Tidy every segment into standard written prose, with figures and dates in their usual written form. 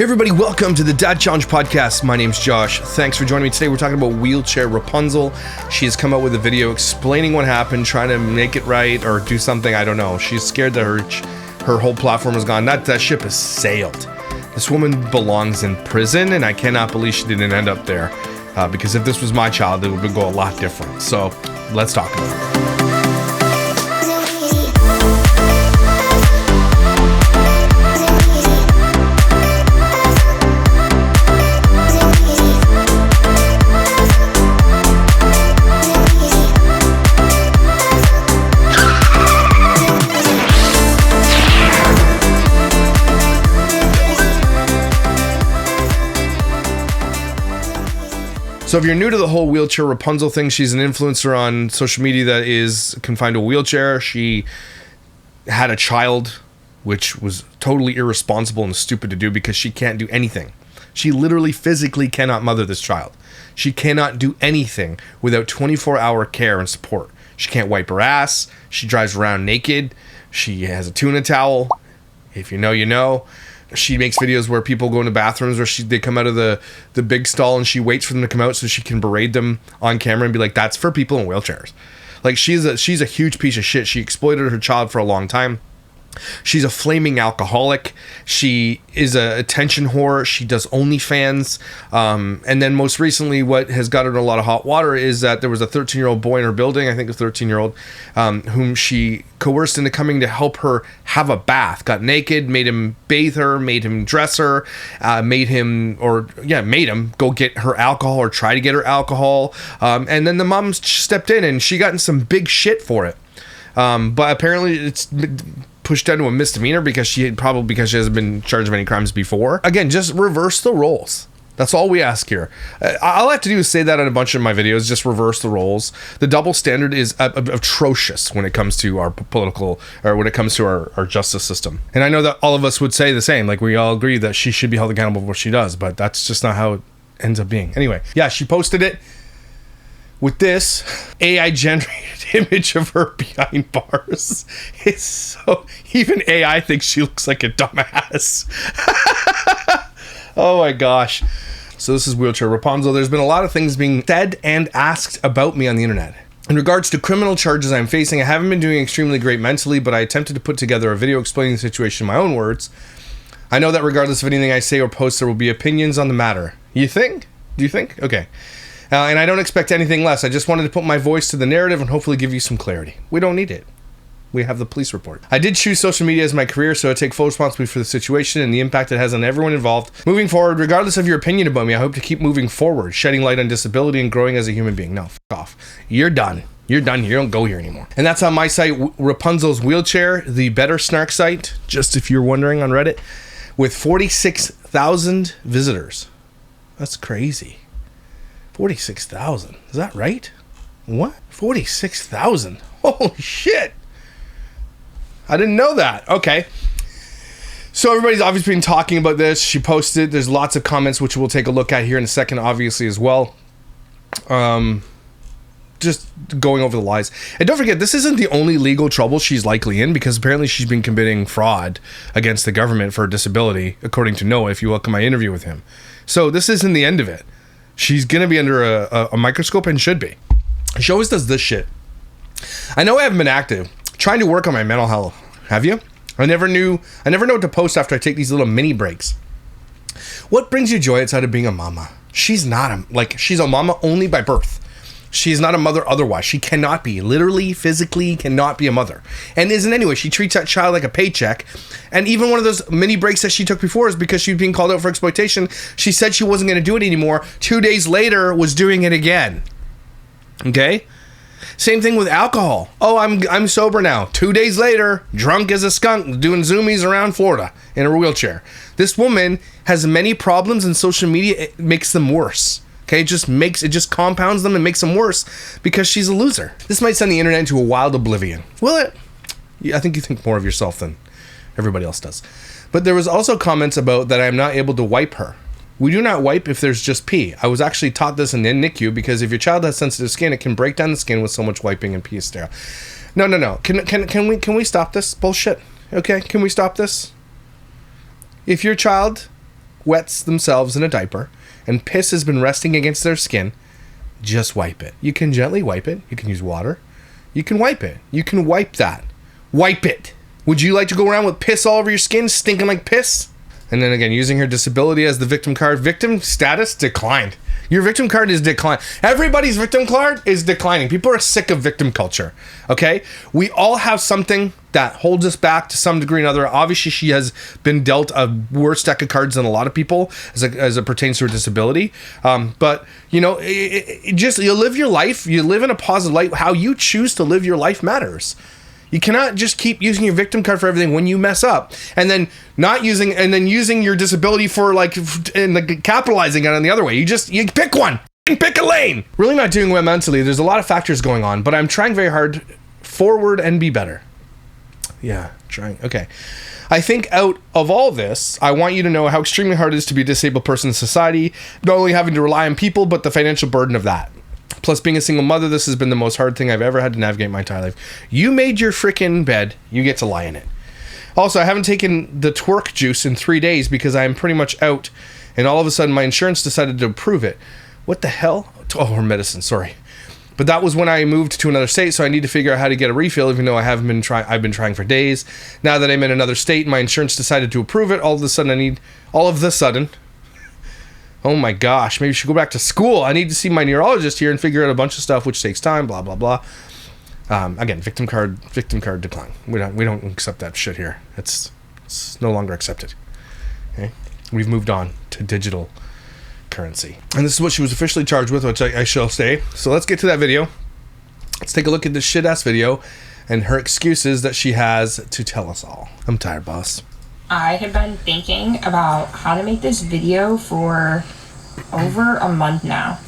Hey everybody, welcome to the Dad Challenge podcast. My name's Josh. Thanks for joining me today. We're talking about wheelchair Rapunzel. She has come out with a video explaining what happened, trying to make it right or do something, I don't know. She's scared that her whole platform is gone. That ship has sailed. This woman belongs in prison, and I cannot believe she didn't end up there. Because if this was my child, it would go a lot different. So let's talk about it. So if you're new to the whole wheelchair Rapunzel thing, she's an influencer on social media that is confined to a wheelchair. She had a child, which was totally irresponsible and stupid to do because she can't do anything. She literally physically cannot mother this child. She cannot do anything without 24-hour care and support. She can't wipe her ass. She drives around naked. She has a tuna towel. If you know, you know. She makes videos where people go into bathrooms where they come out of the big stall and she waits for them to come out so she can berate them on camera and be like, that's for people in wheelchairs. Like, she's a huge piece of shit. She exploited her child for a long time. She's a flaming alcoholic. She is a attention whore. She does OnlyFans. And then most recently, what has got her in a lot of hot water is that there was a 13-year-old boy in her building, I think a 13-year-old, whom she coerced into coming to help her have a bath. Got naked, made him bathe her, made him dress her, made him go get her alcohol or try to get her alcohol. And then the mom stepped in and she got in some big shit for it. But apparently it's pushed down to a misdemeanor because she hasn't been charged of any crimes before. Again, just reverse the roles. That's all we ask here. All I have to do is say that in a bunch of my videos, just reverse the roles. The double standard is atrocious when it comes to our political, or when it comes to our justice system. And I know that all of us would say the same. Like, we all agree that she should be held accountable for what she does, but that's just not how it ends up being. Anyway, yeah, she posted it with this AI-generated image of her behind bars. It's so... Even AI thinks she looks like a dumbass. Oh my gosh. So this is wheelchair Rapunzel. There's been a lot of things being said and asked about me on the internet. In regards to criminal charges I'm facing, I haven't been doing extremely great mentally, but I attempted to put together a video explaining the situation in my own words. I know that regardless of anything I say or post, there will be opinions on the matter. You think? Do you think? Okay. And I don't expect anything less. I just wanted to put my voice to the narrative and hopefully give you some clarity. We don't need it. We have the police report. I did choose social media as my career, so I take full responsibility for the situation and the impact it has on everyone involved. Moving forward, regardless of your opinion about me, I hope to keep moving forward, shedding light on disability and growing as a human being. No, f*** off. You're done. You're done. You don't go here anymore. And that's on my site, Rapunzel's Wheelchair, the better snark site, just if you're wondering, on Reddit, with 46,000 visitors. That's crazy. 46,000. Is that right? What? 46,000. Holy shit. I didn't know that. Okay. So everybody's obviously been talking about this. She posted. There's lots of comments, which we'll take a look at here in a second, obviously, as well. Just going over the lies. And don't forget, this isn't the only legal trouble she's likely in, because apparently she's been committing fraud against the government for a disability, according to Noah, if you look at my interview with him. So this isn't the end of it. She's going to be under a microscope, and should be. She always does this shit. I know I haven't been active, trying to work on my mental health. Have you? I never know what to post after I take these little mini breaks. What brings you joy outside of being a mama? She's not she's a mama only by birth. She's not a mother otherwise. She cannot be. Literally, physically cannot be a mother. And isn't anyway. She treats that child like a paycheck. And even one of those mini breaks that she took before is because she was being called out for exploitation. She said she wasn't going to do it anymore. 2 days later, was doing it again. Okay? Same thing with alcohol. Oh, I'm sober now. 2 days later, drunk as a skunk, doing zoomies around Florida in a wheelchair. This woman has many problems, and social media, it makes them worse. Okay, it just compounds them and makes them worse because she's a loser. This might send the internet into a wild oblivion. Will it? Yeah, I think you think more of yourself than everybody else does. But there was also comments about that I'm not able to wipe her. We do not wipe if there's just pee. I was actually taught this in the NICU because if your child has sensitive skin, it can break down the skin with so much wiping and pee is sterile. No. Can we stop this bullshit? Okay, can we stop this? If your child wets themselves in a diaper and piss has been resting against their skin, just wipe it. You can gently wipe it. You can use water. You can wipe it. You can wipe that. Wipe it. Would you like to go around with piss all over your skin, stinking like piss? And then again, using her disability as the victim card. Victim status declined. Your victim card is declined. Everybody's victim card is declining. People are sick of victim culture. Okay? We all have something that holds us back to some degree or another. Obviously, she has been dealt a worse deck of cards than a lot of people as it pertains to her disability. But, you know, you live your life. You live in a positive light. How you choose to live your life matters. You cannot just keep using your victim card for everything when you mess up, and then using your disability for capitalizing on it in the other way. You pick one and pick a lane. Really not doing well mentally. There's a lot of factors going on, but I'm trying very hard forward and be better. Yeah, trying. Okay. I think out of all this, I want you to know how extremely hard it is to be a disabled person in society, not only having to rely on people, but the financial burden of that. Plus, being a single mother, this has been the most hard thing I've ever had to navigate my entire life. You made your freaking bed. You get to lie in it. Also, I haven't taken the twerk juice in 3 days because I am pretty much out, and all of a sudden my insurance decided to approve it. What the hell? Oh, her medicine, sorry. But that was when I moved to another state, so I need to figure out how to get a refill, even though I've been trying for days. Now that I'm in another state, my insurance decided to approve it. All of a sudden, oh my gosh, maybe I should go back to school. I need to see my neurologist here and figure out a bunch of stuff, which takes time, blah, blah, blah. Again, victim card decline. We don't accept that shit here. It's no longer accepted. Okay? We've moved on to digital currency. And this is what she was officially charged with, which I shall say. So let's get to that video. Let's take a look at this shit-ass video and her excuses that she has to tell us all. I'm tired, boss. I have been thinking about how to make this video for over a month now.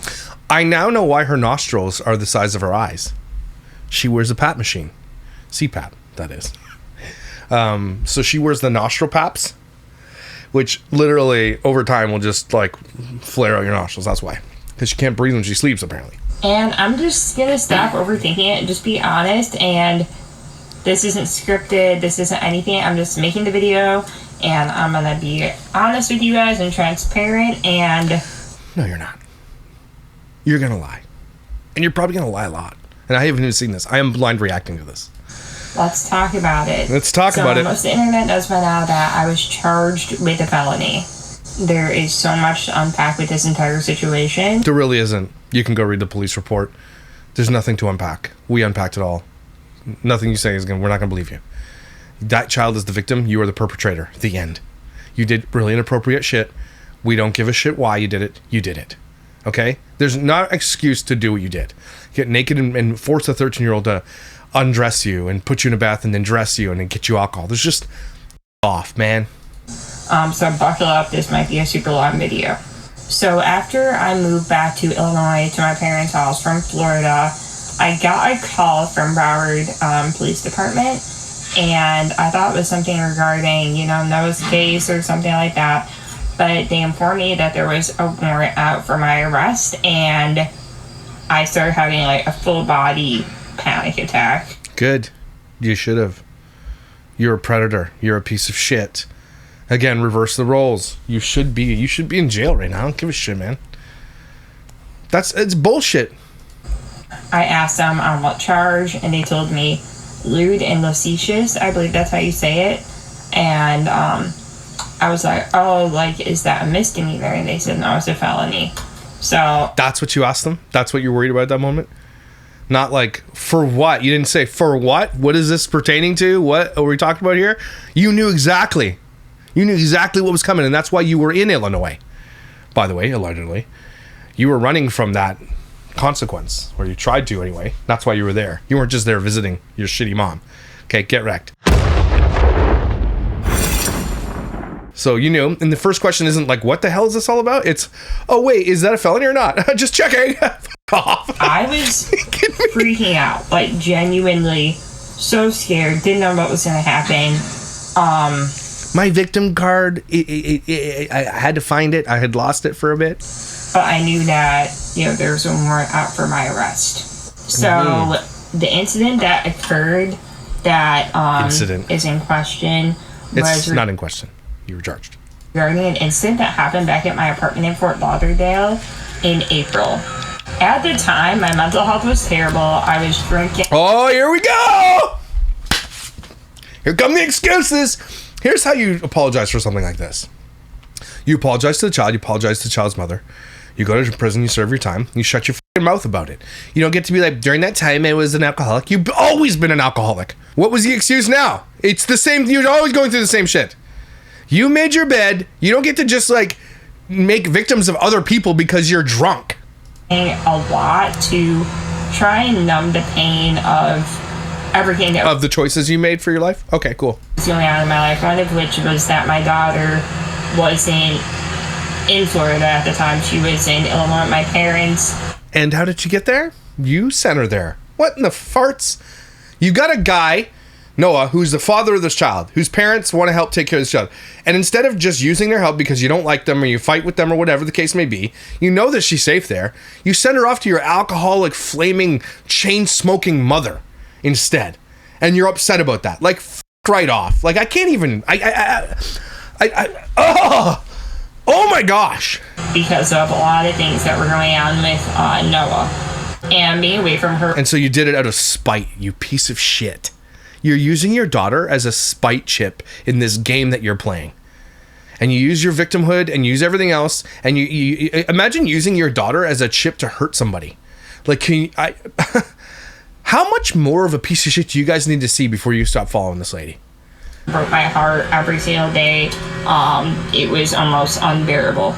I now know why her nostrils are the size of her eyes. She wears a pap machine. CPAP, that is. So she wears the nostril paps, which literally over time will just like flare out your nostrils. That's why. Because she can't breathe when she sleeps, apparently. And I'm just going to stop overthinking it and just be honest. And this isn't scripted. This isn't anything. I'm just making the video. And I'm going to be honest with you guys and transparent. And no, you're not. You're going to lie. And you're probably going to lie a lot. And I haven't even seen this. I am blind reacting to this. Let's talk about it. Let's talk about it. Most of the internet knows by now that I was charged with a felony. There is so much to unpack with this entire situation. There really isn't. You can go read the police report. There's nothing to unpack. We unpacked it all. Nothing you say is we're not going to believe you. That child is the victim. You are the perpetrator. The end. You did really inappropriate shit. We don't give a shit why you did it. You did it. Okay? There's not an excuse to do what you did. Get naked and force a 13-year-old to undress you and put you in a bath and then dress you and then get you alcohol. There's just off, man. So buckle up. This might be a super long video. So after I moved back to Illinois to my parents' house from Florida, I got a call from Barbour Police Department, and I thought it was something regarding, nose case or something like that. But they informed me that there was a warrant out for my arrest, and I started having a full body panic attack. Good. You should have. You're a predator. You're a piece of shit. Again, reverse the roles. You should be in jail right now. I don't give a shit, man. It's bullshit. I asked them on what charge, and they told me lewd and lascivious. I believe that's how you say it. And I was like, is that a misdemeanor? And they said, no, it's a felony. So that's what you asked them? That's what you're worried about at that moment? Not for what? You didn't say, for what? What is this pertaining to? What are we talking about here? You knew exactly. You knew exactly what was coming, and that's why you were in Illinois. By the way, allegedly. You were running from that consequence, or you tried to anyway. That's why you were there. You weren't just there visiting your shitty mom. Okay, get wrecked. So you knew, and the first question isn't what the hell is this all about? It's, oh wait, is that a felony or not? Just checking. I was freaking out, genuinely so scared, didn't know what was going to happen. My victim card, I had to find it. I had lost it for a bit. But I knew that, there was a warrant out for my arrest. So the incident that occurred that is in question was... It's not in question. You were charged. regarding an incident that happened back at my apartment in Fort Lauderdale in April. At the time, my mental health was terrible. I was drinking. Oh, here we go! Here come the excuses. Here's how you apologize for something like this. You apologize to the child. You apologize to the child's mother. You go to prison. You serve your time. You shut your fucking mouth about it. You don't get to be like, during that time, I was an alcoholic. You've always been an alcoholic. What was the excuse now? It's the same. You're always going through the same shit. You made your bed. You don't get to just like make victims of other people because you're drunk. A lot to try and numb the pain of everything that of the choices you made for your life. Okay, cool. was going on in my life. One of which was that my daughter wasn't in Florida at the time. She was in Illinois with my parents. And how did she get there? You sent her there. What in the farts? You got a guy, Noah, who's the father of this child, whose parents want to help take care of this child. And instead of just using their help because you don't like them or you fight with them or whatever the case may be, you know that she's safe there. You send her off to your alcoholic, flaming, chain-smoking mother instead. And you're upset about that. Like, right off. Like, I can't even... Oh my gosh. Because of a lot of things that were going on with Noah. And being away from her. And so you did it out of spite, you piece of shit. You're using your daughter as a spite chip in this game that you're playing. And you use your victimhood and use everything else. And you imagine using your daughter as a chip to hurt somebody. Like, how much more of a piece of shit do you guys need to see before you stop following this lady? Broke my heart every single day. It was almost unbearable.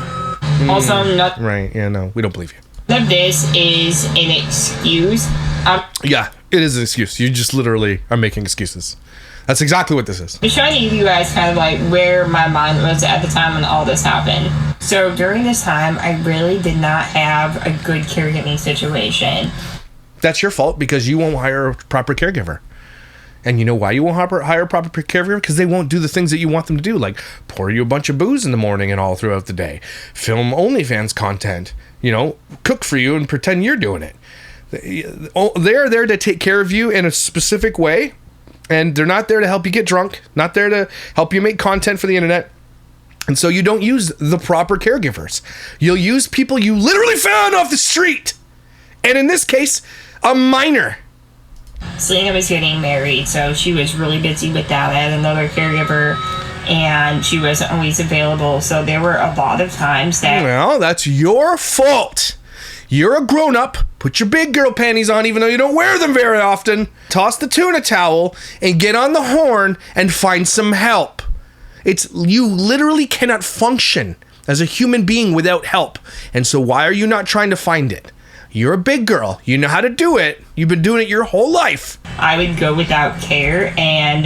Also, right, yeah, no, we don't believe you. None of this is an excuse. Yeah, it is an excuse. You just literally are making excuses. That's exactly what this is. I'm trying to give you guys kind of like where my mind was at the time when all this happened. So during this time, I really did not have a good caregiving situation. That's your fault because you won't hire a proper caregiver. And you know why you won't hire a proper caregiver? Because they won't do the things that you want them to do, like pour you a bunch of booze in the morning and all throughout the day, film OnlyFans content, cook for you and pretend you're doing it. They're there to take care of you in a specific way, and they're not there to help you get drunk, not there to help you make content for the internet. And so you don't use the proper caregivers. You'll use people you literally found off the street. And in this case, a minor. Selena was getting married, so she was really busy with that. I had another caregiver, and she wasn't always available. So there were a lot of times that... Well, that's your fault. You're a grown-up. Put your big girl panties on, even though you don't wear them very often. Toss the tuna towel and get on the horn and find some help. You literally cannot function as a human being without help. And so why are you not trying to find it? You're a big girl. You know how to do it. You've been doing it your whole life. I would go without care, and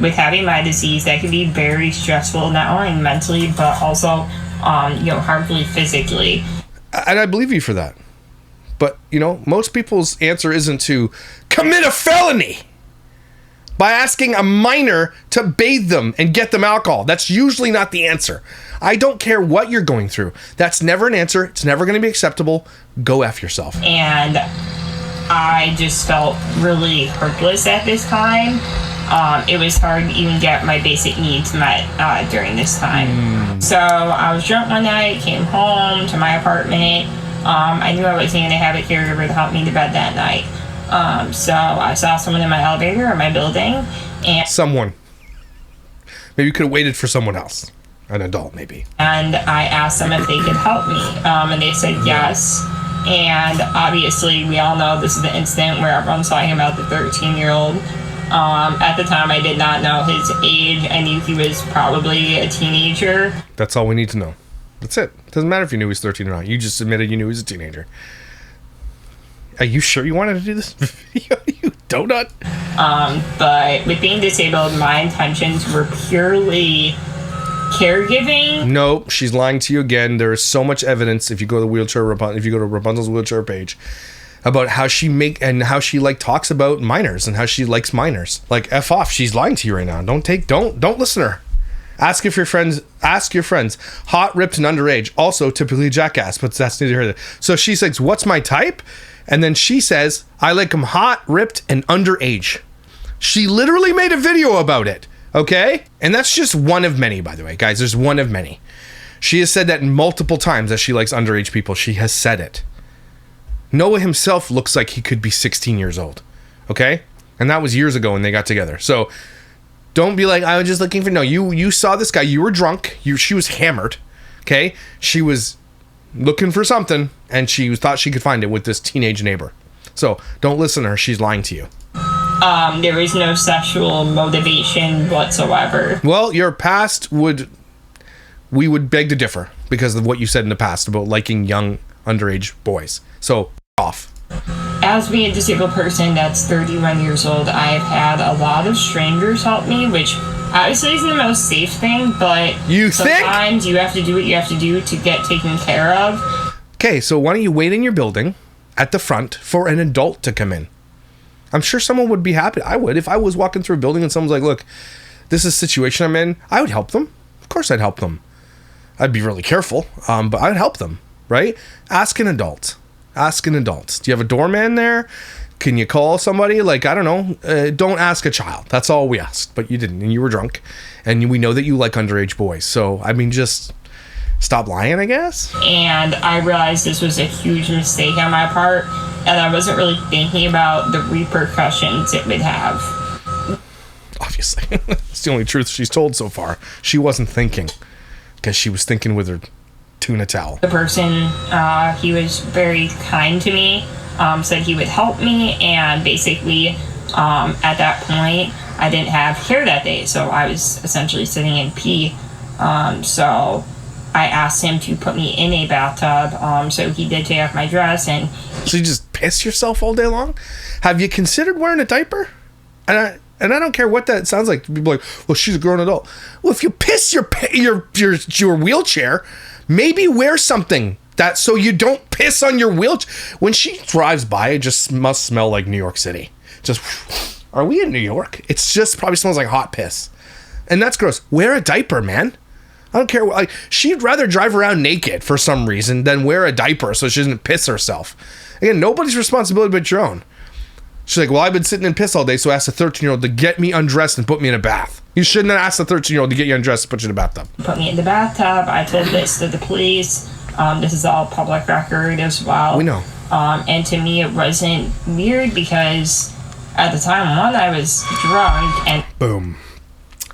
with having my disease, that can be very stressful, not only mentally, but also, harmfully physically. And I believe you for that. But, most people's answer isn't to commit a felony by asking a minor to bathe them and get them alcohol. That's usually not the answer. I don't care what you're going through. That's never an answer. It's never going to be acceptable. Go F yourself. And I just felt really hopeless at this time. It was hard to even get my basic needs met during this time. So I was drunk one night, came home to my apartment. I knew I wasn't going to have a caregiver to help me to bed that night. So I saw someone in my elevator in my building. And someone. Maybe you could have waited for someone else. An adult, maybe. And I asked them if they could help me. And they said yes. And obviously, we all know this is the incident where everyone's talking about the 13-year-old. At the time, I did not know his age. I knew he was probably a teenager. That's all we need to know. That's it. Doesn't matter if you knew he was 13 or not. You just admitted you knew he was a teenager. Are you sure you wanted to do this video, you donut? But with being disabled, my intentions were purely caregiving. No, she's lying to you again. There is so much evidence if you go to Rapunzel's wheelchair page about how she talks about minors and how she likes minors. Like, F off. She's lying to you right now. Don't listen to her. Ask your friends. Hot, ripped, and underage. Also typically jackass, but that's neither here nor there. So she says, what's my type? And then she says, I like them hot, ripped, and underage. She literally made a video about it. Okay? And that's just one of many, by the way. Guys, there's one of many. She has said that multiple times that she likes underage people. She has said it. Noah himself looks like he could be 16 years old. Okay? And that was years ago when they got together. So don't be like, I was just looking for... No, you saw this guy. You were drunk. She was hammered. Okay? She was looking for something, and she thought she could find it with this teenage neighbor. So don't listen to her. She's lying to you. There is no sexual motivation whatsoever. Well, your past we would beg to differ because of what you said in the past about liking young underage boys. So off. As being a disabled person that's 31 years old, I've had a lot of strangers help me, which obviously isn't the most safe thing, but sometimes you have to do what you have to do to get taken care of. Okay, so why don't you wait in your building at the front for an adult to come in? I'm sure someone would be happy. I would. If I was walking through a building and someone's like, look, this is a situation I'm in, I would help them. Of course I'd help them. I'd be really careful, but I'd help them, right? Ask an adult. Ask an adult. Do you have a doorman there? Can you call somebody? Like, I don't know. Don't ask a child. That's all we asked. But you didn't, and you were drunk. And we know that you like underage boys. So, I mean, just stop lying, I guess. And I realized this was a huge mistake on my part. And I wasn't really thinking about the repercussions it would have. Obviously. It's the only truth she's told so far. She wasn't thinking. Because she was thinking with her tuna towel. The person, he was very kind to me, said he would help me, and basically, at that point, I didn't have hair that day, so I was essentially sitting in pee. So I asked him to put me in a bathtub, so he did take off my dress, and... So you just piss yourself all day long? Have you considered wearing a diaper? And I don't care what that sounds like. People are like, well, she's a grown adult. Well, if you piss your wheelchair, maybe wear something that so you don't piss on your wheelchair. When she drives by, it just must smell like New York City. Just, are we in New York? It's just probably smells like hot piss. And that's gross. Wear a diaper, man. I don't care. Like, she'd rather drive around naked for some reason than wear a diaper so she doesn't piss herself. Again, nobody's responsibility but your own. She's like, well, I've been sitting in piss all day, so I asked a 13-year-old to get me undressed and put me in a bath. You shouldn't have asked a 13-year-old to get you undressed and put you in a bathtub. Put me in the bathtub. I told this to the police. This is all public record as well. We know. And to me, it wasn't weird because at the time, one, I was drunk and... Boom.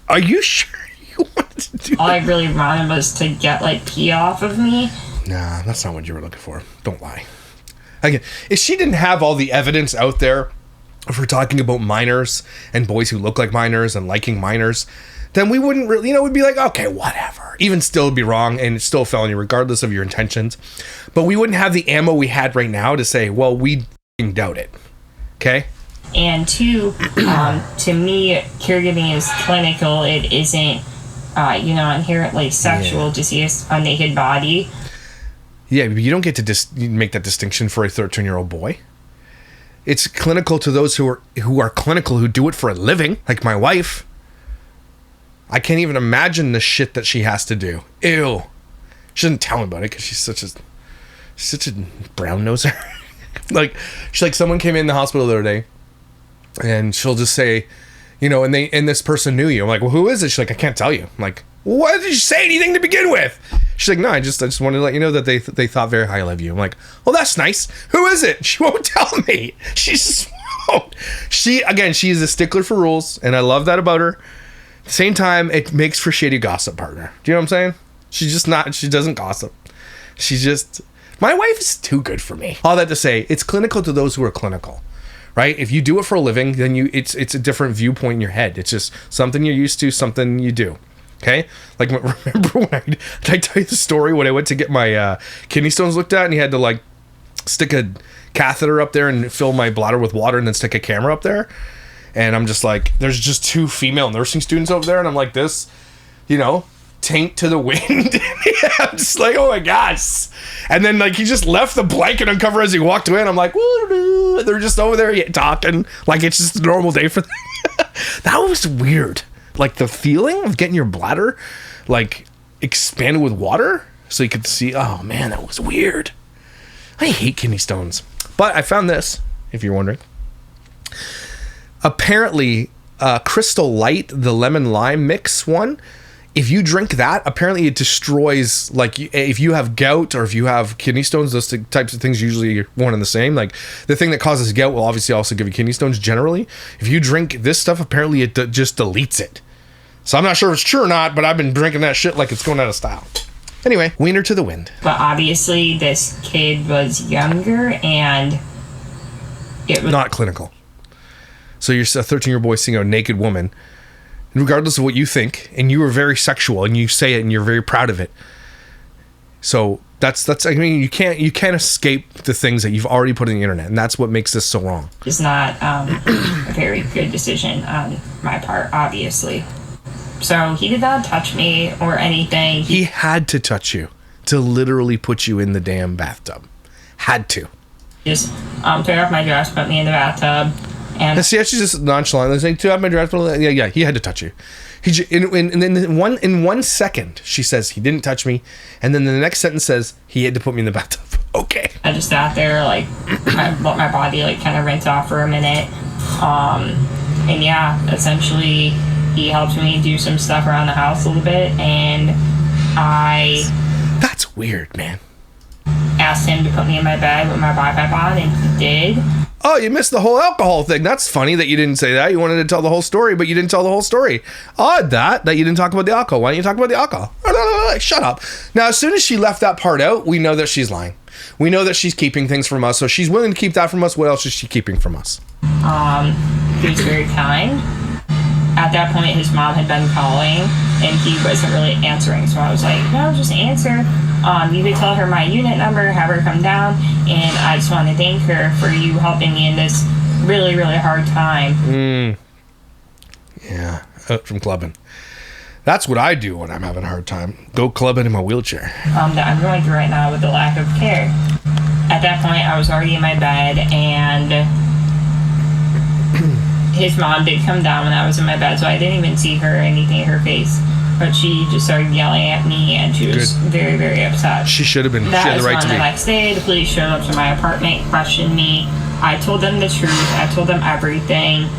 Are you sure you wanted to do all I really wanted was to get, like, pee off of me. Nah, that's not what you were looking for. Don't lie. Again, if she didn't have all the evidence out there, if we're talking about minors and boys who look like minors and liking minors, then we wouldn't really, we'd be like, okay, whatever. Even still would be wrong and it's still a felony regardless of your intentions. But we wouldn't have the ammo we had right now to say, well, we doubt it. Okay? And two, to me, caregiving is clinical. It isn't, inherently sexual to see a naked body. Yeah, but you don't get to make that distinction for a 13-year-old boy. It's clinical to those who are clinical, who do it for a living, like my wife. I can't even imagine the shit that she has to do. Ew. She doesn't tell me about it because she's such a brown noser. She's like, someone came in the hospital the other day, and she'll just say, and this person knew you. I'm like, well, who is it? She's like, I can't tell you. I'm like, why did you say anything to begin with? She's like, no, I just wanted to let you know that they thought very highly of you. I'm like, well, that's nice. Who is it? She won't tell me. She just won't. She is a stickler for rules, and I love that about her. At the same time, it makes for shady gossip partner. Do you know what I'm saying? She doesn't gossip. My wife is too good for me. All that to say, it's clinical to those who are clinical, right? If you do it for a living, then it's a different viewpoint in your head. It's just something you're used to, something you do. Okay? Like, remember when did I tell you the story when I went to get my kidney stones looked at and he had to stick a catheter up there and fill my bladder with water and then stick a camera up there? And I'm just like, there's just two female nursing students over there and I'm like this, taint to the wind. I'm just like, oh my gosh. And then he just left the blanket uncovered as he walked away and I'm like, woo-doo. They're just over there talking like it's just a normal day for them. That was weird. The feeling of getting your bladder expanded with water so you could see. Oh man, that was weird. I hate kidney stones. But I found this, if you're wondering. Apparently, Crystal Light, the lemon lime mix one. If you drink that, apparently it destroys, like, if you have gout or if you have kidney stones, those types of things usually are one and the same. Like, the thing that causes gout will obviously also give you kidney stones generally. If you drink this stuff, apparently it just deletes it. So I'm not sure if it's true or not, but I've been drinking that shit like it's going out of style. Anyway, wiener to the wind. But obviously this kid was younger and it was not clinical. So you're a 13-year-old boy seeing a naked woman, and regardless of what you think, and you were very sexual, and you say it, and you're very proud of it. So that's I mean, you can't escape the things that you've already put on the internet, and that's what makes this so wrong. It's not a very good decision on my part, obviously. So he did not touch me or anything. He had to touch you to literally put you in the damn bathtub. Had to. Just took off my dress, put me in the bathtub. And see, she's just nonchalant. Like, to have my dress, yeah, he had to touch you. In 1 second, she says he didn't touch me, and then the next sentence says he had to put me in the bathtub. Okay. I just sat there, like, I let my body, like, kind of rinse off for a minute. And yeah, essentially, he helped me do some stuff around the house a little bit, and That's weird, man. Asked him to put me in my bed with my BiPAP on, and he did. Oh, you missed the whole alcohol thing. That's funny that you didn't say that. You wanted to tell the whole story, but you didn't tell the whole story. Odd that you didn't talk about the alcohol. Why don't you talk about the alcohol? Shut up. Now, as soon as she left that part out, we know that she's lying. We know that she's keeping things from us, so she's willing to keep that from us. What else is she keeping from us? He was very kind. At that point, his mom had been calling, and he wasn't really answering, so I was like, no, just answer. You could tell her my unit number, have her come down, and I just want to thank her for you helping me in this really, really hard time. Yeah, out from clubbing. That's what I do when I'm having a hard time. Go clubbing in my wheelchair. That I'm going through right now with the lack of care. At that point, I was already in my bed, and his mom did come down when I was in my bed, so I didn't even see her or anything in her face. But she just started yelling at me, and she was very, very upset. She should have been. That she had the right was to when be. The next day, the police showed up to my apartment, questioned me. I told them the truth. I told them everything.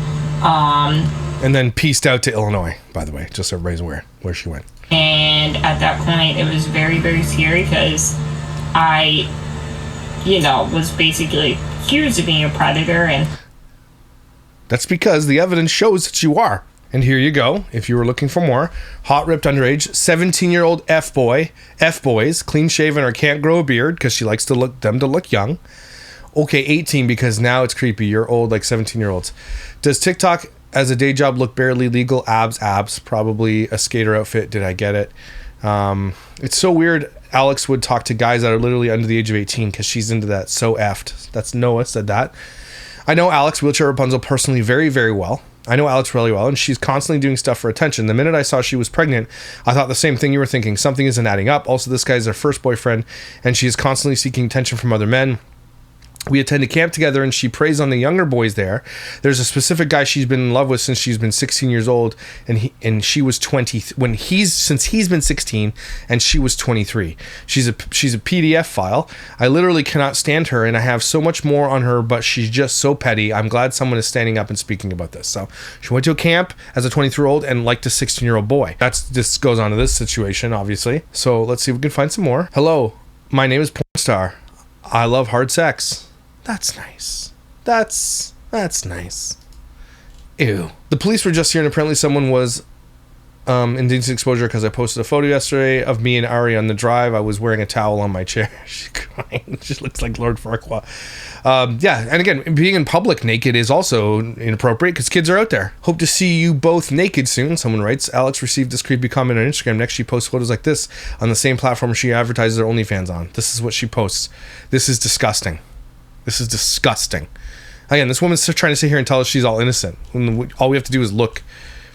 And then pieced out to Illinois, by the way, just so everybody's aware where she went. And at that point, it was very, very scary because I, was basically accused of being a predator. And that's because the evidence shows that you are. And here you go. If you were looking for more, hot ripped underage, 17-year-old F-boys, clean shaven or can't grow a beard because she likes them to look young. Okay, 18 because now it's creepy. You're old like 17-year-olds. Does TikTok as a day job look barely legal? Abs. Probably a skater outfit. Did I get it? It's so weird. Alex would talk to guys that are literally under the age of 18 because she's into that. So effed. That's Noah said that. I know Alex, wheelchair Rapunzel, personally very, very well. I know Alex really well, and she's constantly doing stuff for attention. The minute I saw she was pregnant, I thought the same thing you were thinking. Something isn't adding up. Also, this guy's her first boyfriend, and she is constantly seeking attention from other men. We attend a camp together, and she preys on the younger boys there. There's a specific guy she's been in love with since she's been 16 years old, and she was 20 since he's been 16, and she was 23. She's a PDF file. I literally cannot stand her, and I have so much more on her, but she's just so petty. I'm glad someone is standing up and speaking about this. So she went to a camp as a 23-year-old and liked a 16-year-old boy. This goes on to this situation, obviously. So let's see if we can find some more. Hello, my name is Pornstar. I love hard sex. That's nice. That's nice. Ew. The police were just here, and apparently someone was indecent exposure because I posted a photo yesterday of me and Ari on the drive. I was wearing a towel on my chair. She's crying. She looks like Lord Farquaad. Yeah, and again, being in public naked is also inappropriate because kids are out there. Hope to see you both naked soon, someone writes. Alex received this creepy comment on Instagram. Next, she posts photos like this on the same platform she advertises her OnlyFans on. This is what she posts. This is disgusting. This is disgusting. Again, this woman's trying to sit here and tell us she's all innocent. All we have to do is look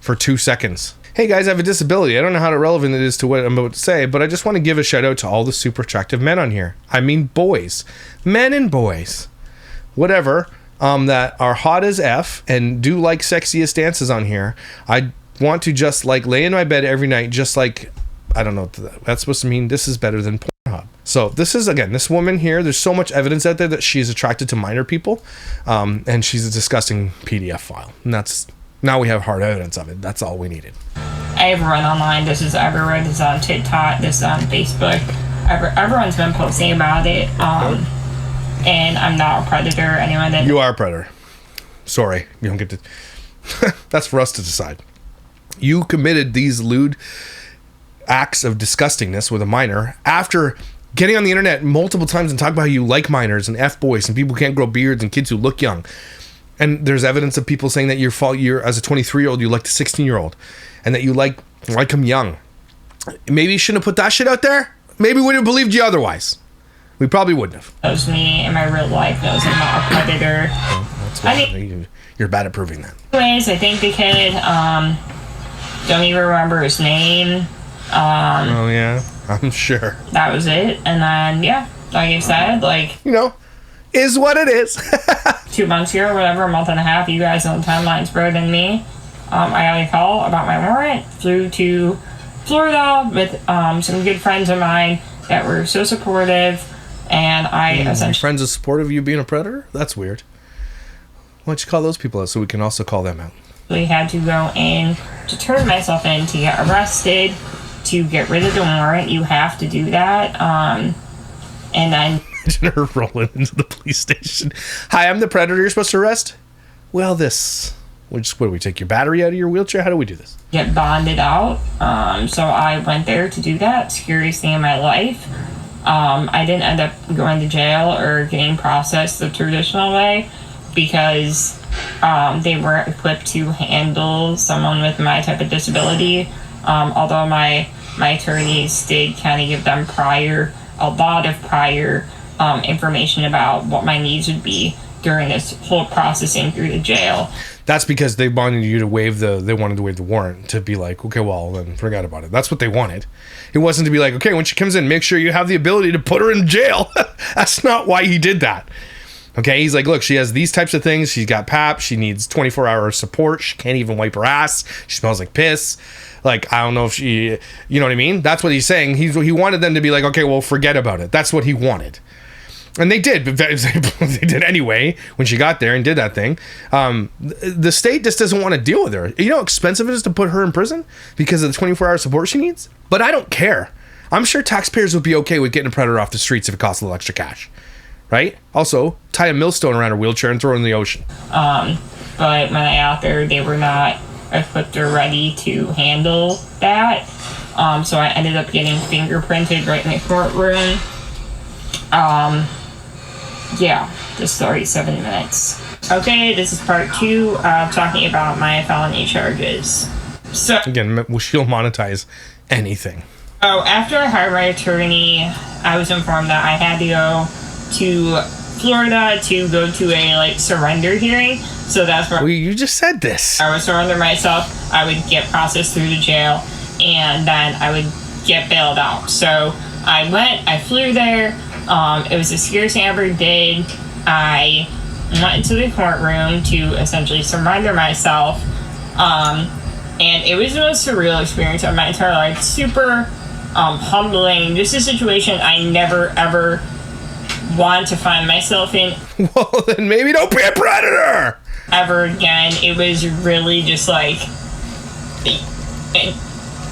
for 2 seconds. Hey guys, I have a disability. I don't know how relevant it is to what I'm about to say, but I just want to give a shout out to all the super attractive men on here. I mean boys. Men and boys. Whatever. That are hot as F and do like sexiest dances on here. I want to just like lay in my bed every night just like, I don't know what that's supposed to mean. This is better than Pornhub. So this is, again, this woman here, there's so much evidence out there that she's attracted to minor people, and she's a disgusting PDF file. And that's Now we have hard evidence of it. That's all we needed. Everyone online, this is everywhere. This is on TikTok. This is on Facebook. Everyone's been posting about it. And I'm not a predator. Anyone that you are a predator. Sorry, you don't get to. That's for us to decide. You committed these lewd acts of disgustingness with a minor after getting on the internet multiple times and talking about how you like minors and F-boys and people who can't grow beards and kids who look young. And there's evidence of people saying that you're as a 23-year-old, you like the 16-year-old and that you like them young. Maybe you shouldn't have put that shit out there. Maybe we would have believed you otherwise. We probably wouldn't have. Knows me in my real life knows I'm not a predator. You're bad at proving that. Anyways, I think the kid, don't even remember his name. Oh yeah, I'm sure. That was it. And then, yeah, like I said, is what it is. 2 months ago or whatever, a month and a half, you guys know the timeline's better than me. I got a call about my warrant, flew to Florida with some good friends of mine that were so supportive, and I essentially... Friends are supportive of you being a predator? That's weird. Why don't you call those people out so we can also call them out? We had to go in to turn myself in to get arrested, to get rid of the warrant. You have to do that. And then... Imagine her rolling into the police station. Hi, I'm the predator you're supposed to arrest? Well, what do we take your battery out of your wheelchair? How do we do this? Get bonded out. So I went there to do that. Scariest thing in my life. I didn't end up going to jail or getting processed the traditional way because they weren't equipped to handle someone with my type of disability. Although my attorneys did kind of give them a lot of prior information about what my needs would be during this whole processing through the jail. That's because they wanted you to they wanted to waive the warrant to be like, okay, well, then forget about it. That's what they wanted. It wasn't to be like, okay, when she comes in, make sure you have the ability to put her in jail. That's not why he did that. Okay, he's like, look, she has these types of things. She's got PAP. She needs 24-hour support. She can't even wipe her ass. She smells like piss. Like, I don't know if she, you know what I mean? That's what he's saying. He wanted them to be like, okay, well, forget about it. That's what he wanted. And they did. They did anyway when she got there and did that thing. The state just doesn't want to deal with her. You know how expensive it is to put her in prison because of the 24-hour support she needs? But I don't care. I'm sure taxpayers would be okay with getting a predator off the streets if it costs a little extra cash. Right? Also, tie a millstone around her wheelchair and throw her in the ocean. But when I got there, they were not equipped or ready to handle that. So I ended up getting fingerprinted right in the courtroom. Yeah, just 37 minutes. Okay, this is part 2 of talking about my felony charges. So again, she'll monetize anything. Oh, after I hired my attorney, I was informed that I had to go to Florida to go to a surrender hearing. So that's where you just said this. I would surrender myself. I would get processed through the jail, and then I would get bailed out. So I flew there. It was the scariest thing I ever did. I went into the courtroom to essentially surrender myself. And it was the most surreal experience of my entire life. Super humbling. Just a situation I never, ever want to find myself in. Well, then maybe don't be a predator! Ever again. It was really just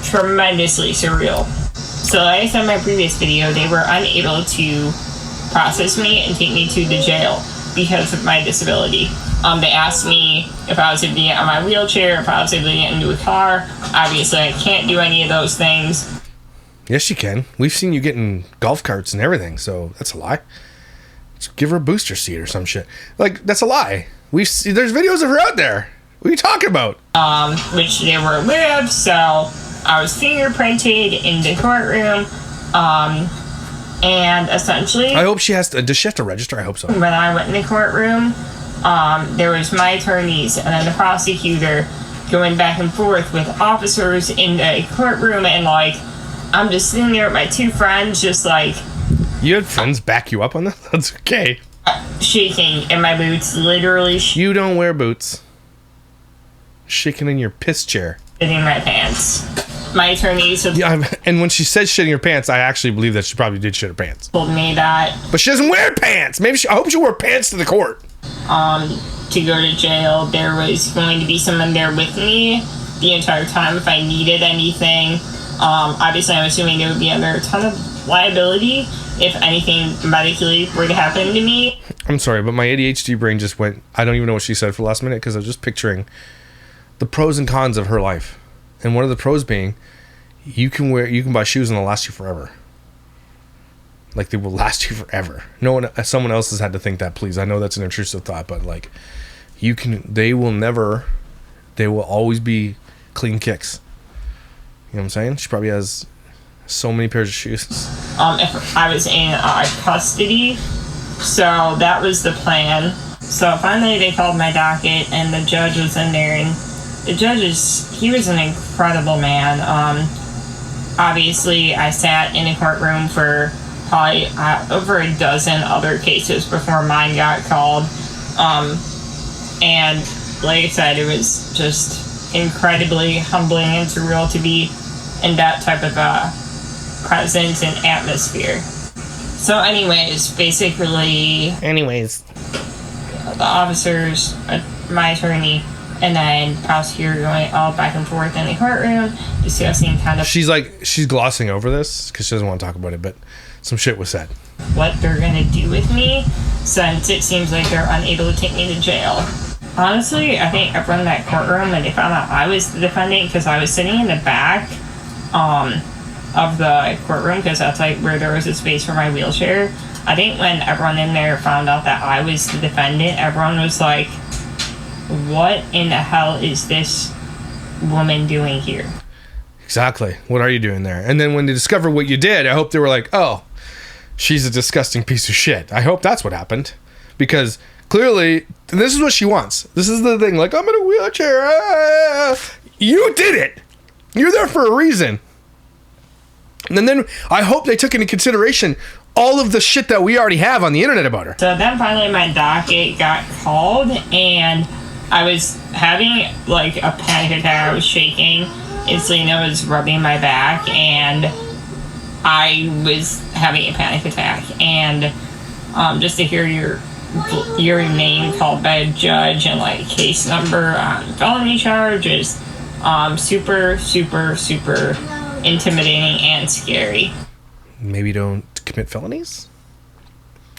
tremendously surreal. So like I said in my previous video, they were unable to process me and take me to the jail because of my disability. They asked me if I was able to get on my wheelchair, if I was able to get into a car. Obviously, I can't do any of those things. Yes, you can. We've seen you get in golf carts and everything, so that's a lie. Just give her a booster seat or some shit. That's a lie. There's videos of her out there. What are you talking about? Which they were aware of, so I was fingerprinted in the courtroom, and essentially... I hope she has to... Does she have to register? I hope so. When I went in the courtroom, there was my attorneys and then the prosecutor going back and forth with officers in the courtroom, and I'm just sitting there with my 2 friends, just You had friends back you up on that? That's okay. Shaking in my boots, literally You don't wear boots. Shaking in your piss chair. shitting my pants. My attorneys and when she said shit in your pants, I actually believe that she probably did shit her pants. told me that. But she doesn't wear pants. I hope she wore pants to the court. to go to jail. There was going to be someone there with me the entire time if I needed anything. Obviously, I'm assuming they would be under a ton of liability if anything medically were to happen to me. I'm sorry, but my ADHD brain just went, I don't even know what she said for the last minute, because I was just picturing the pros and cons of her life. And one of the pros being, you can buy shoes and they'll last you forever. Like, they will last you forever. Someone else has had to think that, please. I know that's an intrusive thought, but like, they will always be clean kicks. You know what I'm saying? She probably has so many pairs of shoes. If I was in custody, so that was the plan. So finally they called my docket and the judge was in there, and the judge he was an incredible man. Obviously I sat in a courtroom for probably over a dozen other cases before mine got called. And like I said, it was just incredibly humbling and surreal to be in that type of presence and atmosphere. So anyways, basically... the officers, my attorney, and then prosecutor going all back and forth in the courtroom, discussing kind of... She's glossing over this, because she doesn't want to talk about it, but some shit was said. What they're going to do with me, since it seems like they're unable to take me to jail. Honestly, I think everyone in that courtroom, when they found out I was the defendant, because I was sitting in the back of the courtroom, because that's like where there was a space for my wheelchair. I think when everyone in there found out that I was the defendant, everyone was like, what in the hell is this woman doing here? Exactly. What are you doing there? And then when they discovered what you did, I hope they were like, oh, she's a disgusting piece of shit. I hope that's what happened. Because clearly, this is what she wants. This is the thing, like, I'm in a wheelchair. You did it. You're there for a reason. And then I hope they took into consideration all of the shit that we already have on the internet about her. So then finally my docket got called, and I was having like a panic attack. I was shaking, and Selena was rubbing my back, and I was having a panic attack. And just to hear your name called by a judge and like case number on felony charges, super, super, super intimidating and scary. Maybe don't commit felonies?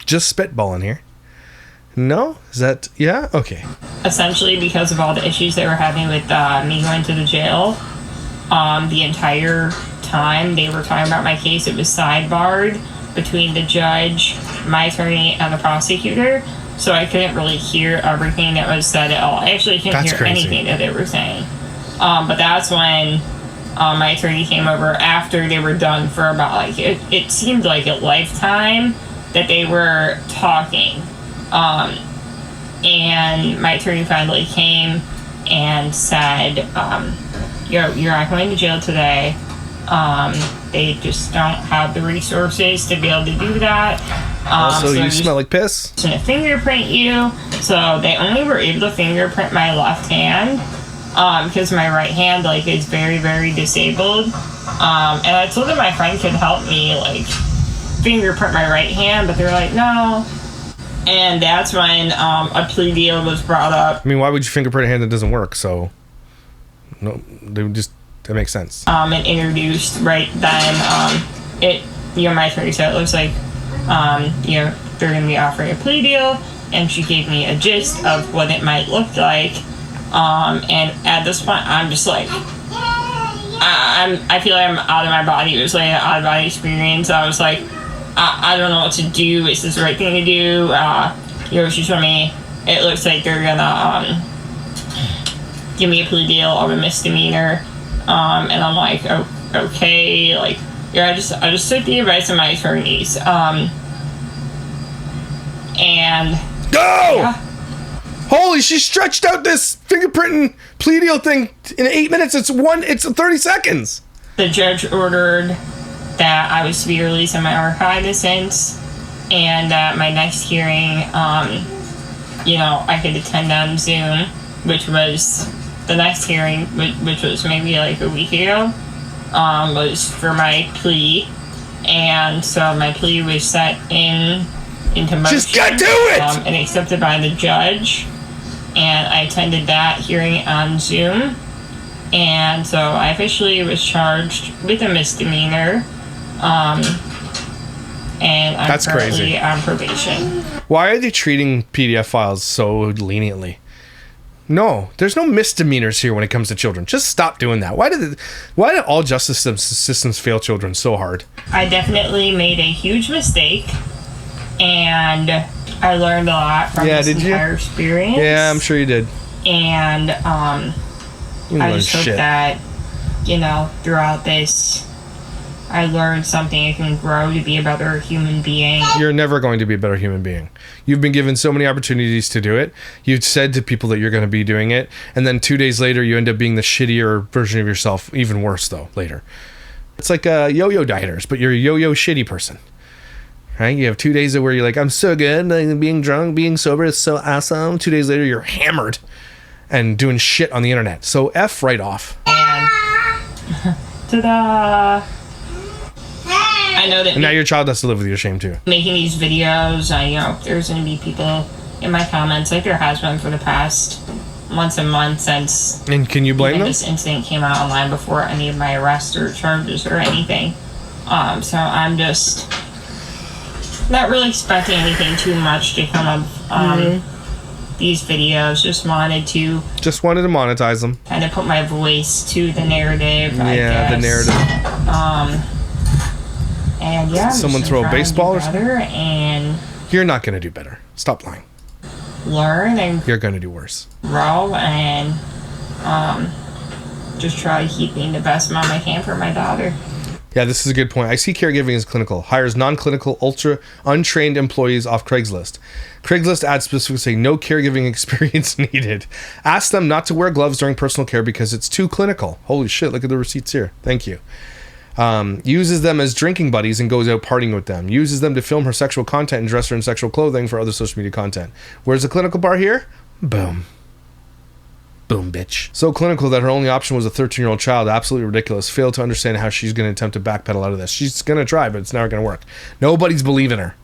Just spitballing here. No? Is that... Yeah? Okay. Essentially, because of all the issues they were having with me going to the jail, the entire time they were talking about my case, it was sidebarred between the judge, my attorney, and the prosecutor, so I couldn't really hear everything that was said at all. I actually couldn't hear anything that they were saying. But that's when my attorney came over after they were done for about, like, it seemed like a lifetime that they were talking. And my attorney finally came and said, you're not going to jail today. They just don't have the resources to be able to do that. So you smell like piss? To fingerprint you. So they only were able to fingerprint my left hand, because my right hand, like, is very, very disabled. And I told them my friend could help me, like, fingerprint my right hand, but they're like, no. And that's when a plea deal was brought up. I mean, why would you fingerprint a hand that doesn't work? So, no, they would just... That makes sense. And introduced right then, my attorney said it looks like, they're going to be offering a plea deal, and she gave me a gist of what it might look like. And at this point, I'm just like, I feel like I'm out of my body. It was like an out of body experience. I was like, I don't know what to do. Is this the right thing to do? She told me it looks like they're gonna give me a plea deal of a misdemeanor. And I'm like, oh, okay, like, I just took the advice of my attorneys. And go! Yeah. Holy, she stretched out this fingerprinting plea deal thing in 8 minutes. It's 30 seconds. The judge ordered that I was to be released in my archivistance, and that my next hearing, I could attend on Zoom, which was the next hearing, which was maybe like a week ago, was for my plea. And so my plea was set into motion. Just get to it! And accepted by the judge. and I attended that hearing on Zoom. And so I officially was charged with a misdemeanor. And I'm That's currently crazy. on probation. Why are they treating PDF files so leniently? No, there's no misdemeanors here when it comes to children. Just stop doing that. Why do all justice systems fail children so hard? I definitely made a huge mistake, and I learned a lot from this entire experience. Yeah, I'm sure you did. And I just hope that, throughout this, I learned something I can grow to be a better human being. You're never going to be a better human being. You've been given so many opportunities to do it. You've said to people that you're going to be doing it, and then 2 days later, you end up being the shittier version of yourself. Even worse, though, later. It's like yo-yo dieters, but you're a yo-yo shitty person. Right? You have 2 days where you're like, I'm so good, like, being drunk, being sober is so awesome. 2 days later, you're hammered and doing shit on the internet. So F right off. And ta-da! I know that. And now your child has to live with your shame too. Making these videos, there's going to be people in my comments, like there has been for the past months and months since. And can you blame them? This incident came out online before any of my arrests or charges or anything. So I'm just not really expecting anything too much to come of these videos. Just wanted to monetize them. Kind of put my voice to the narrative. I guess. The narrative. And yeah, someone throw a baseball or something. And you're not going to do better. Stop lying. Learn and you're going to do worse. Grow and just try to keep being the best mom I can for my daughter. Yeah, this is a good point. I see caregiving as clinical. Hires non-clinical, ultra untrained employees off Craigslist. Craigslist adds specifically saying no caregiving experience needed. Ask them not to wear gloves during personal care because it's too clinical. Holy shit, look at the receipts here. Thank you. Uses them as drinking buddies and goes out partying with them. Uses them to film her sexual content and dress her in sexual clothing for other social media content. Where's the clinical part here? Boom. Boom, bitch. So clinical that her only option was a 13-year-old child. Absolutely ridiculous. Failed to understand how she's going to attempt to backpedal out of this. She's going to try, but it's never going to work. Nobody's believing her.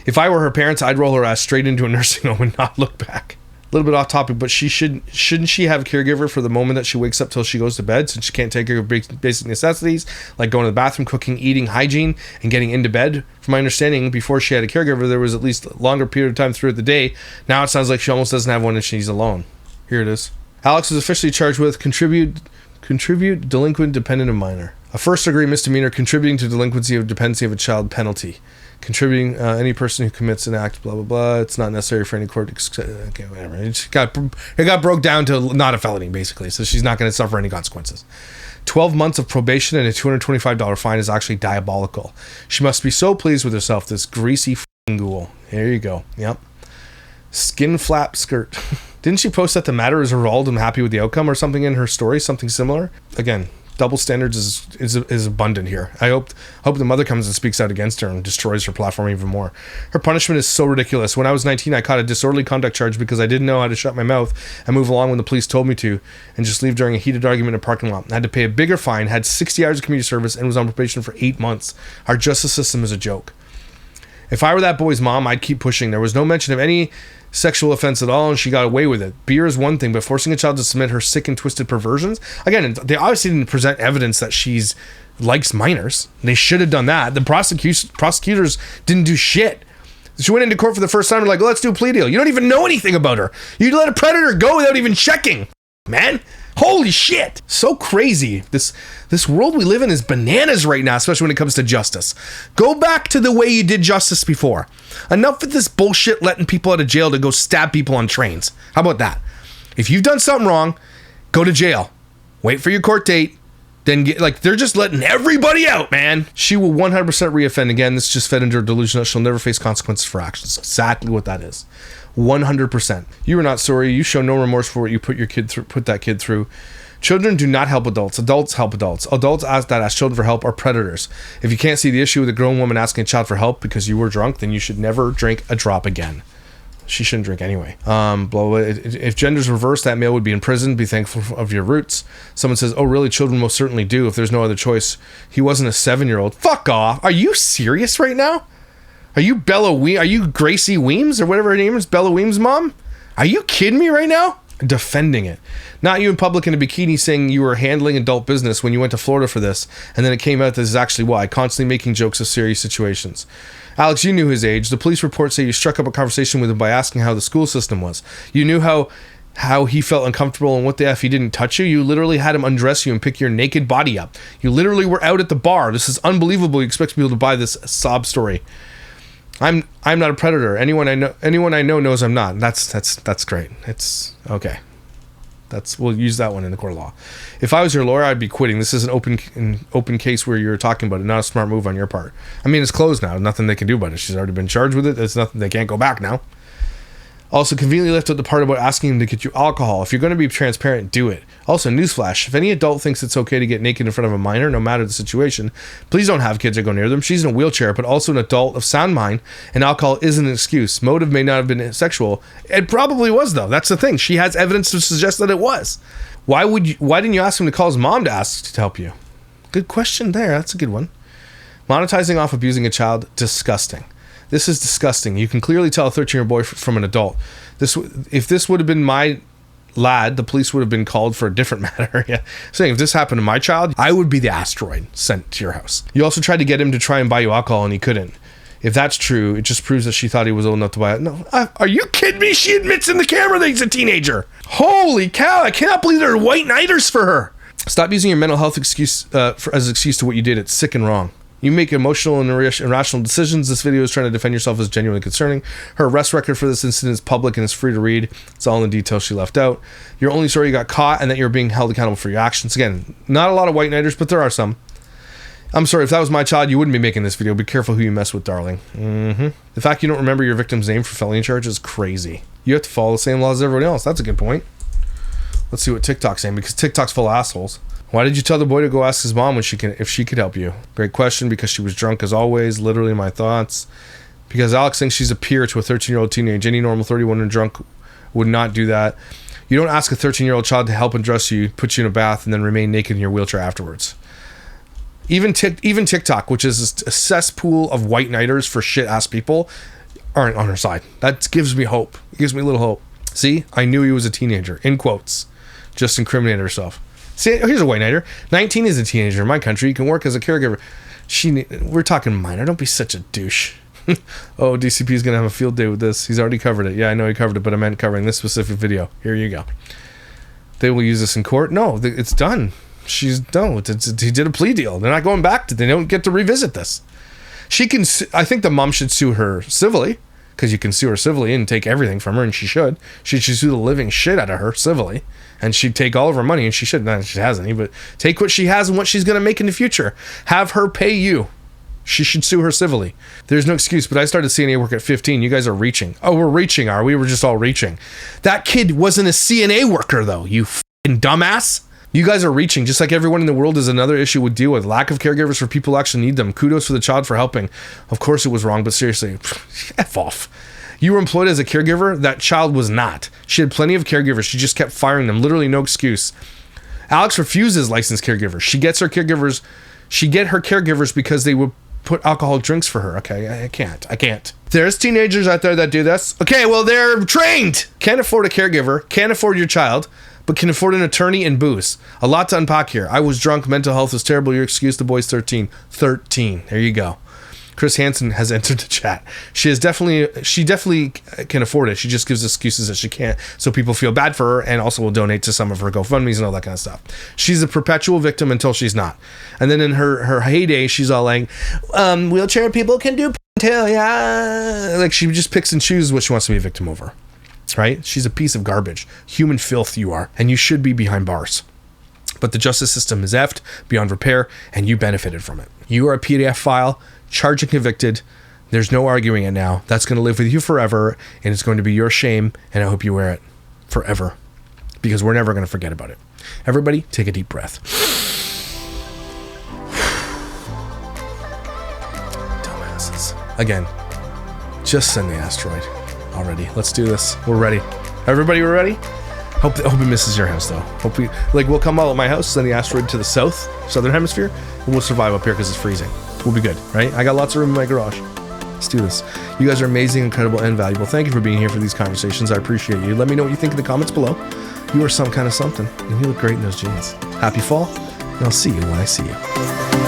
If I were her parents, I'd roll her ass straight into a nursing home and not look back. A little bit off topic, but shouldn't she have a caregiver for the moment that she wakes up till she goes to bed, since she can't take care of basic necessities like going to the bathroom, cooking, eating, hygiene, and getting into bed? From my understanding, before she had a caregiver, there was at least a longer period of time throughout the day. Now it sounds like she almost doesn't have one and she's alone. Here it is. Alex was officially charged with contribute delinquent dependent of minor. A first degree misdemeanor, contributing to delinquency of dependency of a child penalty. Contributing any person who commits an act, blah, blah, blah. It's not necessary for any court. Okay, whatever. It got broke down to not a felony, basically. So she's not going to suffer any consequences. 12 months of probation and a $225 fine is actually diabolical. She must be so pleased with herself, this greasy f***ing ghoul. There you go. Yep. Skin flap skirt. Didn't she post that the matter is resolved and happy with the outcome or something in her story? Something similar? Again, double standards is abundant here. I hope the mother comes and speaks out against her and destroys her platform even more. Her punishment is so ridiculous. When I was 19, I caught a disorderly conduct charge because I didn't know how to shut my mouth and move along when the police told me to, and just leave during a heated argument in a parking lot. I had to pay a bigger fine, had 60 hours of community service, and was on probation for 8 months. Our justice system is a joke. If I were that boy's mom, I'd keep pushing. There was no mention of any sexual offense at all, and she got away with it. Beer is one thing, but forcing a child to submit her sick and twisted perversions, again, they obviously didn't present evidence that she's likes minors. They should have done that. The prosecutors didn't do shit. She went into court for the first time and like, let's do a plea deal. You don't even know anything about her. You let a predator go without even checking, man. Holy shit. So crazy. This world we live in is bananas right now, especially when it comes to justice. Go back to the way you did justice before. Enough with this bullshit letting people out of jail to go stab people on trains. How about that? If you've done something wrong, go to jail. Wait for your court date. Then they're just letting everybody out, man. She will 100% reoffend again. This just fed into her delusion that she'll never face consequences for actions. Exactly what that is. 100%. You are not sorry. You show no remorse for what you put that kid through. Children do not help adults. Adults help adults. Adults that ask children for help are predators. If you can't see the issue with a grown woman asking a child for help because you were drunk, then you should never drink a drop again. She shouldn't drink anyway. If gender's reversed, that male would be in prison. Be thankful of your roots. Someone says, oh, really? Children most certainly do if there's no other choice. He wasn't a 7-year-old. Fuck off. Are you serious right now? Are you Gracie Weems or whatever her name is? Bella Weems' mom? Are you kidding me right now? Defending it. Not you in public in a bikini saying you were handling adult business when you went to Florida for this, and then it came out this is actually why. Constantly making jokes of serious situations. Alex, you knew his age. The police reports say you struck up a conversation with him by asking how the school system was. You knew how he felt uncomfortable and what the F he didn't touch you. You literally had him undress you and pick your naked body up. You literally were out at the bar. This is unbelievable. You expect people to buy this sob story. I'm not a predator. Anyone I know knows I'm not. That's great. It's okay. We'll use that one in the court of law. If I was your lawyer, I'd be quitting. This is an open case where you're talking about it, not a smart move on your part. I mean, it's closed now. Nothing they can do about it. She's already been charged with it. There's nothing. They can't go back now. Also, conveniently left out the part about asking him to get you alcohol. If you're going to be transparent, do it. Also, newsflash, if any adult thinks it's okay to get naked in front of a minor, no matter the situation, please don't have kids or go near them. She's in a wheelchair, but also an adult of sound mind, and alcohol isn't an excuse. Motive may not have been sexual. It probably was, though. That's the thing. She has evidence to suggest that it was. Why didn't you ask him to call his mom to ask to help you? Good question there. That's a good one. Monetizing off abusing a child, disgusting. This is disgusting. You can clearly tell a 13-year-old boy from an adult. If this would have been my lad, the police would have been called for a different matter. Yeah. Saying if this happened to my child, I would be the asteroid sent to your house. You also tried to get him to try and buy you alcohol and he couldn't. If that's true, it just proves that she thought he was old enough to buy it. No, are you kidding me? She admits in the camera that he's a teenager. Holy cow, I cannot believe there are white knighters for her. Stop using your mental health excuse as an excuse to what you did. It's sick and wrong. You make emotional and irrational decisions. This video is trying to defend yourself as genuinely concerning. Her arrest record for this incident is public and is free to read. It's all in the details she left out. You're only sorry you got caught and that you're being held accountable for your actions. Again, not a lot of white knighters, but there are some. I'm sorry, if that was my child, you wouldn't be making this video. Be careful who you mess with, darling. The fact you don't remember your victim's name for felony charge is crazy. You have to follow the same laws as everyone else. That's a good point. Let's see what TikTok's saying, because TikTok's full of assholes. Why did you tell the boy to go ask his mom if she could help you? Great question, because she was drunk as always. Literally my thoughts. Because Alex thinks she's a peer to a 13-year-old teenage. Any normal 31 and drunk would not do that. You don't ask a 13-year-old child to help undress you, put you in a bath, and then remain naked in your wheelchair afterwards. Even TikTok, which is a cesspool of white knighters for shit-ass people, aren't on her side. That gives me hope. It gives me a little hope. See? I knew he was a teenager. In quotes. Just incriminated herself. See, here's a white nighter. 19 is a teenager in my country. You can work as a caregiver. We're talking minor. Don't be such a douche. Oh, DCP is going to have a field day with this. He's already covered it. Yeah, I know he covered it, but I meant covering this specific video. Here you go. They will use this in court? No, it's done. He did a plea deal. They're not going back to. They don't get to revisit this. I think the mom should sue her civilly, because you can sue her civilly and take everything from her, and she should. She should sue the living shit out of her civilly, and she'd take all of her money, and she should. No, she hasn't, but take what she has and what she's going to make in the future. Have her pay you. She should sue her civilly. There's no excuse, but I started CNA work at 15. You guys are reaching. Oh, we're reaching, are we? We're just all reaching. That kid wasn't a CNA worker, though, you fucking dumbass. You guys are reaching, just like everyone in the world is another issue with deal with. Lack of caregivers for people who actually need them. Kudos for the child for helping. Of course it was wrong, but seriously, F off. You were employed as a caregiver. That child was not. She had plenty of caregivers. She just kept firing them. Literally no excuse. Alex refuses licensed caregivers. She get her caregivers because they would put alcoholic drinks for her. Okay, I can't. There's teenagers out there that do this. Okay, well, they're trained. Can't afford a caregiver. Can't afford your child. But can afford an attorney and booze. A lot to unpack here. I was drunk. Mental health is terrible. Your excuse, the boy's 13. 13. There you go. Chris Hansen has entered the chat. She definitely can afford it. She just gives excuses that she can't, so people feel bad for her, and also will donate to some of her GoFundMes and all that kind of stuff. She's a perpetual victim until she's not. And then in her heyday, she's all like, wheelchair people can do tail, yeah. Like, she just picks and chooses what she wants to be a victim over. Right? She's a piece of garbage. Human filth you are, and you should be behind bars. But the justice system is effed beyond repair, and you benefited from it. You are a PDF file, charged and convicted. There's no arguing it now. That's going to live with you forever, and it's going to be your shame, and I hope you wear it forever, because we're never going to forget about it. Everybody, take a deep breath. Dumbasses. Again, just send the asteroid. Already. Let's do this. We're ready. Everybody, we're ready? Hope it misses your house, though. We'll come out of my house, send the asteroid to the southern hemisphere, and we'll survive up here because it's freezing. We'll be good, right? I got lots of room in my garage. Let's do this. You guys are amazing, incredible, and valuable. Thank you for being here for these conversations. I appreciate you. Let me know what you think in the comments below. You are some kind of something, and you look great in those jeans. Happy fall, and I'll see you when I see you.